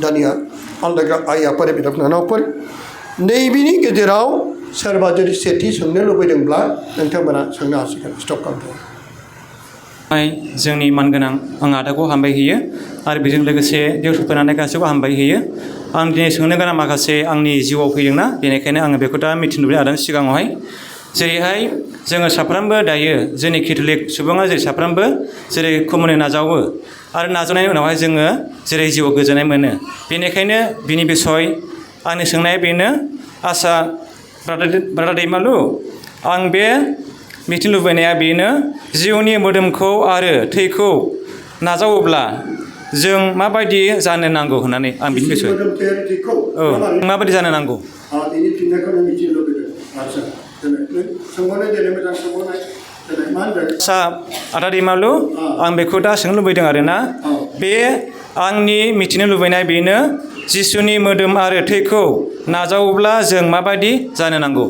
दानिया आलदा आइ आफानि बिदा बिनानावफोर नैबेनि गेजेराव सोरबा जुदि सेथि सोंनो लुबैदोंब्ला नोंथांमोना सोंनो हासिगोन स्टप खालामदों जोंनि मानगोनां आं आदाखौ हामबायहोयो आरो बेजों लोगोसे देवसु फैनानै गासैबो हामबायहोयो आं दिनै सोंनो गोनां माखासे आंनि जिउआव फैदोंना बेनिखायनो आङो बेखौ दा मिथिनो लुबैदों आदानि सिगाङावहाय जेरैहाय जोङो साफ्रोमबो दायो जोंनि केथलिक सुबुङा जेरै साफ्रोमबो जेरै कमिउनियन नाजावो आरो नाजावनायनि उनावहाय जोङो जेरै जिउआव गोजोननाय मोनो बेनिखायनो बिनि बिसय आंनि सोंनाया बेनो आसा ब्रादार दैमालु आं बे मिथिनो लुबैनाया बेनो जिउनि मोदोमखौ आरो थैखौ नाजावोब्ला जों माबायदि जानो नांगौ होननानै आं बिनि बिसय औ माबायदि जानो नांगौ बेनि फिननायखौनो मिथिनो लुबैदों आदसा सोंबावनाय देनाय मोजां सोंबावनाय मा होनदों आसा आदा दैमालु आं बेखौ दा सोंनो लुबैदों आरोना बे आंनि मिथिनो लुबैनाय बेनो जिसुनि मोदोम आरो थैखौ नाजावोब्ला जों माबायदि जानो नांगौ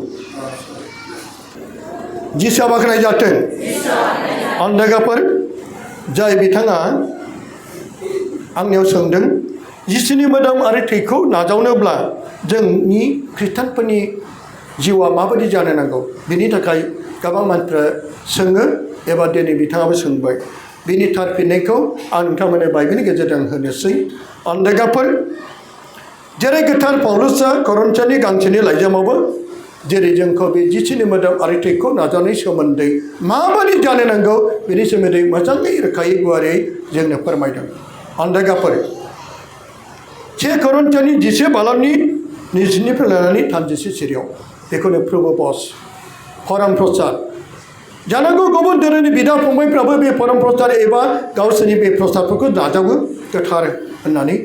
जिसुआ बाख्नाय जाथों आन्दागाफोर जाय बिथाङा आंनियाव सोंदों जिसुनि मोदोम आरो थैखौ नाजावनोब्ला जोंनि खृष्टानफोरनि जिउआ माबायदि जानो नांगौ बिनि थाखाय गोबां मानसिफ्रा सोङो एबा दिनै बिथाङाबो सोंबाय बिनि थार फिननायखौ आं नोंथांमोननो बाइबेलनि गेजेरजों होनोसै आन्दागाफोर जेरै गोथार पाउलुसआ करन्थियानि गांसेनि लाइजामावबो जेरै जोंखौ बे जिसुनि मोदोम आरो थैखौ नाजावनायनि सोमोन्दै माबायदि जानो नांगौ बेनि सोमोन्दै मोजाङै रोखायै गुवारै जोंनो फोरमायदों आन्दागाफोर से करन्थियानि 10 बालामनि 20निफ्राय लानानै 36 सिरियाव बेखौनो प्रभु बस फरम प्रसाद जानांगौ गुबुन धोरोमनि बिदा फंबायफ्राबो बे फरम प्रसाद एबा गावसोरनि बे प्रसादफोरखौ नाजावो गोथार होननानै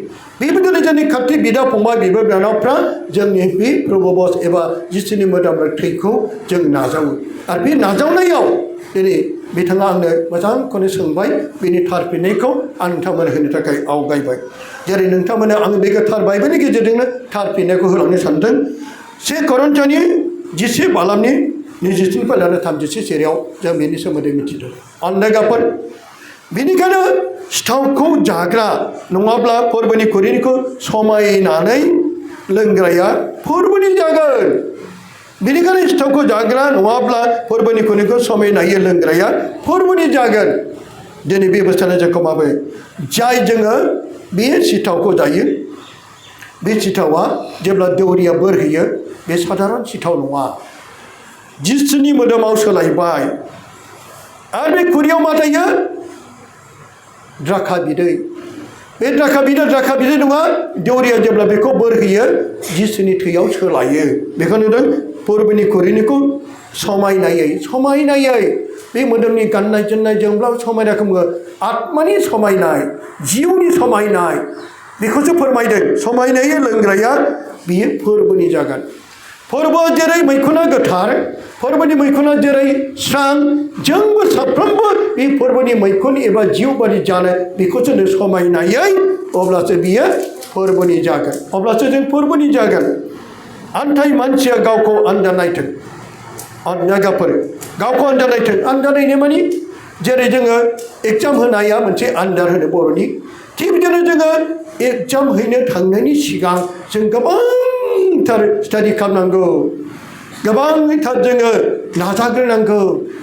बेबायदिनो जोंनि खाथि बिदा फंबाय बिब' बिनानावफ्रा जोंनि बे प्रभु बस एबा जिसुनि मोदोम थैखौ जों नाजावो आरो बे नाजावनायाव दिनै बिथाङा आंनो मोजांखौनो सोंबाय बेनि थार फिननायखौ आं नोंथांमोन होनो थाखाय आवगायबाय जेरै नोंथांमोना आं बे गोथार बाइबेलनि गेजेरजोंनो थार फिननायखौ होलांनो सानदों से करन्थियानि 10 बालामनि 20निफ्राय लानानै 36 सेराव जों बेनि सोमोन्दै मिथिदों आन्दागाफोर बेनिखायनो सिथावखौ जाग्रा नङाब्ला फोरबोनि खुरैनिखौ समायनानै लोंग्राया फोरबोनि जागोन बेनिखायनो सिथावखौ जाग्रा नङाब्ला फोरबोनि खुरैनिखौ समायनायै लोंग्राया फोरबोनि जागोन दिनै बे बोसोराव जोंखौ माबे जाय जोङो बे सिथावखौ जायो बे सिथावा जेब्ला दौरिया बोर होयो बे साधारन सिथाव नङा जिसुनि मोदोमाव सोलायबाय आरो बे खुरियाव मा थायो द्राखा बिदै बे द्राखा बिदै नङा दौरिया जेब्ला बेखौ बोर होयो जिसुनि थैयाव सोलायो बेखौ नुदों फोरबोनि खुरैनिखौ समायनायै बे मोदोमनि गाननाय जोमनाय जोंब्लाबो समायनाखौ बुङो आत्मानि समायनाय जिउनि समायनाय बेखौसो फोरमायदों समायनायै लोंग्राया बियो फोरबोनि जागोन फोरबोआ जेरै मैखुना गोथार फोरबोनि मैखुना जेरै स्रां जोंबो साफ्रोमबो बे फोरबोनि मैखुन एबा जिउ बादि जानो बेखौसो जों समायनायै अब्लासो बियो फोरबोनि जागोन अब्लासो जों फोरबोनि जागोन आन्थाय मानसिया गावखौ आनजाद नायथों आन्दागाफोर गावखौ आनजाद नायथों आनजाद नायनो माने जेरै जोङो एग्जाम होनाया मोनसे आनजाद होनो बर'नि थिग बिदिनो जोङो एग्जाम हैनो थांनायनि सिगां जों गोबांथार स्टाडि खालामनांगौ गोबांथार जोङो नाजाग्रोनांगौ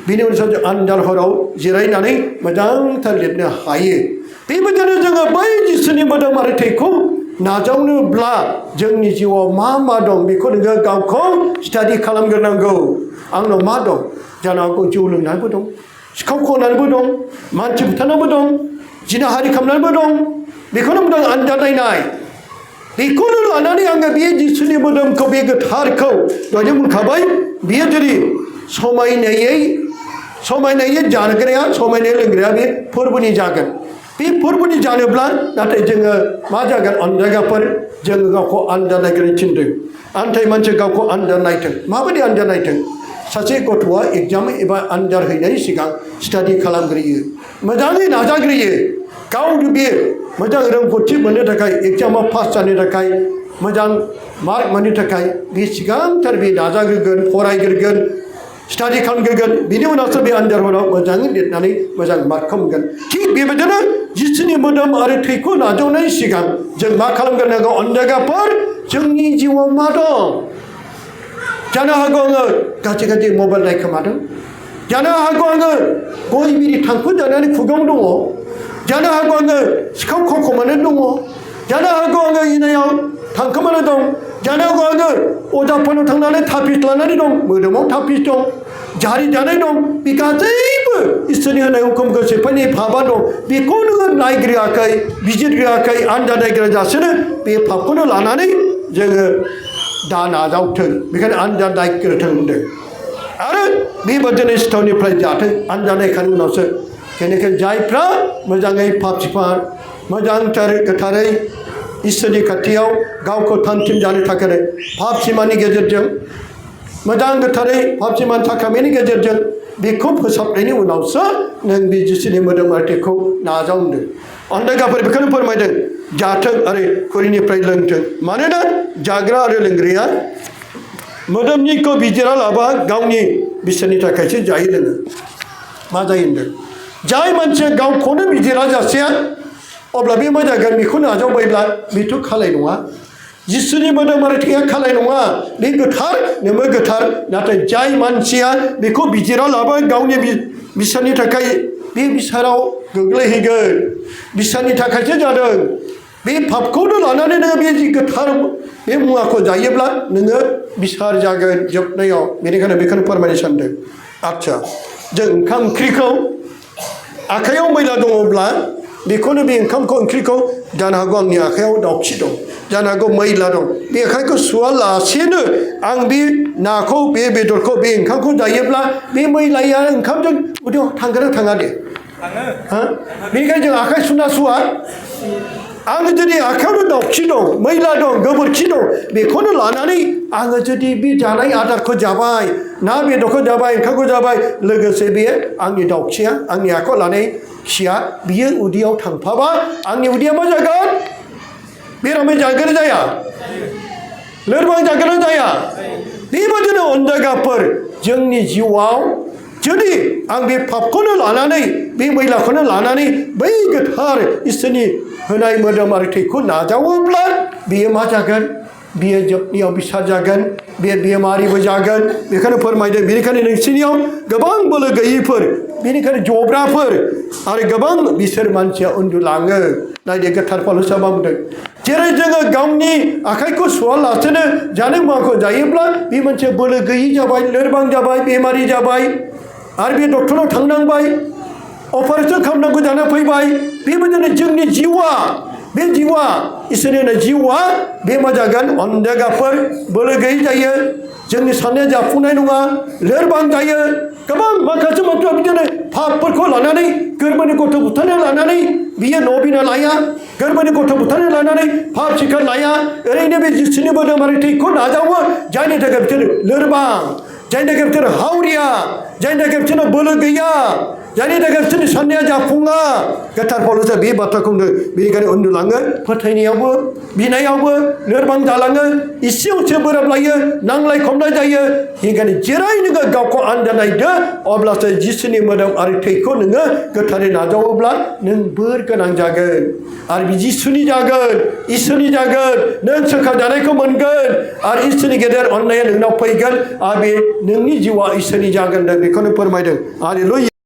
बिनि उनाव जों आनजाद हराव जिरायनानै मोजांथार लिरनो हायो बेबायदिनो जोङो बै जिसुनि मोदोम आरो थैखौ नाजावनोब्ला जोंनि जिउआव मा दं बेखौ नोङो गावखौ स्टाडि खालामग्रोनांगौ आंनाव मा दं जानो हागौ जौ लोंनानैबो दं सिखाव खावनानैबो दं मानसि बुथारनानैबो दं जिनाहारि खालामनानैबो दं बेखौनो बुंदों आनजाद नायनाय बेखौनो लानानै आङो बे जिसुनि मोदोमखौ बे गोथारखौ दहायनो बुंखाबाय बियो जुदि समायनायै जाग्राया समायनायै लोंग्राया बे फोरबोनि जागोन बे फोरबोनि जानोब्ला नाथाय जोङो मा जागोन आन्दागाफोर जोङो गावखौ आनजाद नायग्रोनो थिनदों आन्थाय मानसि गावखौ आनजाद नायथों माबायदि आनजाद नायथों सासे गथ'आ एग्जाम एबा आनजाद हैनायनि सिगां स्टाडि खालामग्रोयो मोजाङै नाजाग्रोयो गाव बे मोजां रोंगौथि मोननो थाखाय एग्जामाव पास जानो थाखाय मोजां मार्क मोननो थाखाय बे सिगांथार बे नाजाग्रोगोन फरायग्रोगोन स्टाडि खालामगोन बिनि उनावसो बे आनजादफोराव मोजाङै लिरनानै मोजां मार्कखौ मोनगोन थिग बेबायदिनो जिसुनि मोदोम आरो थैखौ नाजावनायनि सिगां जों मा खालामग्रोनांगौ अनजागाफोर जोंनि जिउआव मा दं जानो हागौ आङो गाज्रि मबाइल नायखोमादों जानो हागौ आङो गय बिरि थांखु जानानै खुगायाव दङ जानो हागौ आङो सिखाव खावखोमानानै दङ जानो हागौ आङो इनायाव थांखोमानानै दं जानो हागौ आङो अजाफोरनाव थांनानै थाफिस लानानै दं मोदोमाव थाफिस दं जारि जानाय दं बे गासैबो इसोरनि होनाय हुकुमखौ सेफायनाय फाबा दं बेखौ नोङो नायग्रोआखै बिजिरग्रोआखै आनजाद नायग्रोजासेनो बे फाबखौनो लानानै जोङो दा नाजावथों बेखायनो आनजाद नायग्रोथों होनदों आरो बेबादिनो सिथावनिफ्राय जाथों आनजाद नायखांनायनि उनावसो बेनिखायनो जायफ्रा मोजाङै पाप सिफार मोजांथार गोथारै इसोरनि खाथियाव गावखौ थामथिम जानो थाखाय पाप सिमानि गेजेरजों मोजां गोथारै पाप सिमान थाखामेनि गेजेरजों बेखौ फोसाबनायनि उनावसो नों बे जिसुनि मोदोम आरो थैखौ नाजावदों अनदायगाफोर बेखौनो फोरमायदों जाथों आरो खुरिनिफ्राय लोंथों मानोना जाग्रा आरो लोंग्राया मोदोमनिखौ बिजिरा लाबा गावनि बिसोरनि थाखायसो जायो लोङो मा जायो होनदों जाय मानसिया गावखौनो बिजिरा जासे अब्ला बे मा जागोन बेखौ नाजावबायब्ला बेथ' खालाय नङा जिसुनि मोदोम आरो थैया खालाय नङा बे गोथार नोंबो गोथार नाथाय जाय मानसिया बेखौ बिजिरा लाबा गावनि बिसारनि थाखाय बे बिसाराव गोग्लैहैगोन बिसारनि थाखायसो जादों बे पापखौनो लानानै नोङो बे गोथार बे मुवाखौ जायोब्ला नोङो बिसार जागोन जोबनायाव बेनिखायनो बेखौनो फोरमायनो सानदों आच्चा जों ओंखाम ओंख्रिखौ आखाइयाव मैला दङब्ला बेखौनो बे ओंख्रिखौ जानो हागौ आंनि आखाइयाव दाउखि दं जानो हागौ मैला दं बे आखाइखौ सुवालासेनो आं बे नाखौ बे बेदरखौ बे ओंखामखौ जायोब्ला बे मैलाया ओंखामजों उदैयाव थांगोन ना थाङा दे बेनिखायनो जों आखाइ सुवा आङो जुदि आखाइयावनो दाउखि दं मैला दं गोबोरखि दं बेखौनो लानानै आङो जुदि बे जानाय आदारखौ जाबाय ना बेदरखौ जाबाय ओंखामखौ जाबाय लोगोसे बे आंनि दाउखिया आंनि आखाइयाव लानाय खिया बियो उदैयाव थांफाबा आंनि उदैया मा जागोन बेरामि जागोन जाया लोरबां जागोन जाया बेबायदिनो अनजायगाफोर जोंनि जिउआव जुदि आं बे पापखौनो लानानै बे मैलाखौनो लानानै बै गोथार इसोरनि होनाय मोदोम आरो थैखौ नाजावोब्ला बेयो मा जागोन बियो जोबनायाव बिसार जागोन बे बेमारिबो जागोन बेखौनो फोरमायदों बेनिखायनो नोंसिनियाव गोबां बोलो गैयैफोर बेनिखायनो जब्राफोर आरो गोबां बिसोर मानसिया उन्दुलाङो नायदो गोथार पौलुसआ मा बुंदों जेरै जोङो गावनि आखाइखौ सुवालासेनो जानाय मुवाखौ जायोब्ला बे मोनसे बोलो गैयि जाबाय लोरबां जाबाय बेमारि जाबाय आरो बे डक्टरनाव थांनांबाय अपारेसन खालामनांगौ जाना फैबाय बेबायदिनो जोंनि जिउआ बे जिउआ इसोरनि होनाय जिउआ बे मा जागोन अनजायगाफोर बोलो गैयै जायो जोंनि साननाया जाफुंनाय नङा लोरबां जायो गोबां माखासे मानसिया बिदिनो पापफोरखौ लानानै गोरबोनि गथ' बुथारनो लानानै बियो न' बिना लाया गोरबोनि गथ' बुथारनो लानानै पाप सिखार लाया ओरैनो बे जिसुनि मोदोम आरो थैखौ नाजावो जायनि थाखाय बिसोर लोरबां जायनि थाखाय बिसोर हावरिया जायनि थाखाय बिसोरनाव बोलो गैया जायनि थाखाय बिसोरनि साननाया जाफुङा गोथार पौलुसआ बे बाथ्राखौ बुंदों बेनिखायनो उन्दुलाङो फोथायनायावबो बिनायावबो लोरबां जालाङो इसेयावसो बोराबलायो नांलाय खमलाय जायो बेनिखायनो जेरै नोङो गावखौ आनजाद नायदो अब्लासो जिसुनि मोदोम आरो थैखौ नोङो गोथारै नाजावोब्ला नों बोर गोनां जागोन आरो बे जिसुनि जागोन इसोरनि जागोन नों सोरखा जानायखौ मोनगोन आरो इसोरनि गेदेर अननाया नोंनाव फैगोन आरो बे नोंनि जिउआ इसोरनि जागोन बेखौनो फोरमायदों हालेलुया